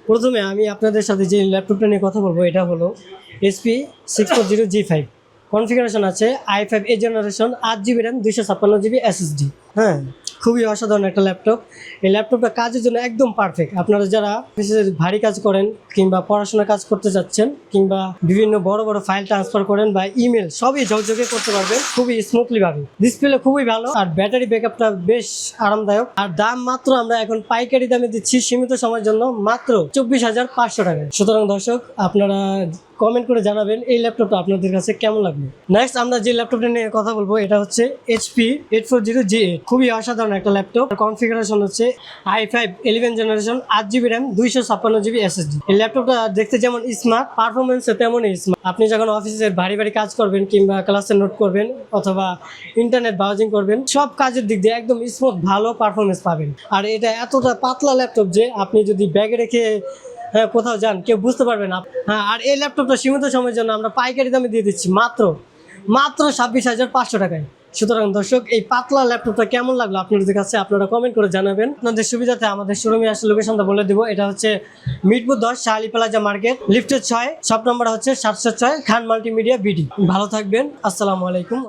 প্রথমে আমি আপনাদের সাথে যে ল্যাপটপটা নিয়ে কথা বলবো এটা হলো HP 640G5। কনফিগারেশন আছে i5 generation, 8GB RAM, 256GB SSD। হ্যাঁ, খুবই অসাধারণ একটা ল্যাপটপ। এই ল্যাপটপটা কাজের জন্য একদম পারফেক্ট। আপনারা যারা অফিসের ভারী কাজ করেন কিংবা পড়াশোনার কাজ করতে যাচ্ছেন কিংবা বিভিন্ন বড় বড় ফাইল ট্রান্সফার করেন বা ইমেল, সবই ঝকঝকে করতে পারবেন খুবই স্মুথলি ভাবে। ডিসপ্লে খুবই ভালো আর ব্যাটারি ব্যাকআপটা বেশ আরামদায়ক। আর দাম মাত্র আমরা এখন পাইকারি দামে দিচ্ছি সীমিত সময়ের জন্য মাত্র 24,500 টাকায়। সুতরাং দর্শক, আপনারা কমেন্ট করে জানাবেন এই ল্যাপটপটা আপনাদের কাছে কেমন লাগবে। নেক্সট আমরা যে ল্যাপটপটা নিয়ে কথা বলবো এটা হচ্ছে HP 840G8। খুবই অসাধারণ একটা ল্যাপটপ। কনফিগারেশন হচ্ছে i5 11 generation, 8GB RAM, 256GB SSD। এই ল্যাপটপটা দেখতে যেমন স্মার্ট, পারফরমেন্সে তেমনই স্মার্ট। আপনি যখন অফিসের ভারী ভারী কাজ করবেন কিংবা ক্লাসে নোট করবেন অথবা ইন্টারনেট ব্রাউজিং করবেন, সব কাজের দিক দিয়ে একদম স্মুথ ভালো পারফরমেন্স পাবেন। আর এটা এতটা পাতলা ল্যাপটপ যে আপনি যদি ব্যাগে রেখে কোথাও যান কেউ বুঝতে পারবে না। হ্যাঁ, আর এই ল্যাপটপটা সীমিত সময়ের জন্য আমরা পাইকারি দামে দিয়ে দিচ্ছি মাত্র 26,500 টাকায়। সুতরাং দর্শক, এই পাতলা ল্যাপটপটা কেমন লাগলো আপনাদের কাছে আপনারা কমেন্ট করে জানাবেন। আপনাদের সুবিধাতে আমাদের শোরুমে আসলে লোকেশনটা বলে দিব। এটা হচ্ছে মিরপুর 10 শাহালি প্লাজা মার্কেট, লিফটের 6, শপ নম্বর হচ্ছে 706, খান মাল্টিমিডিয়া BD। ভালো থাকবেন, আসসালামু আলাইকুম।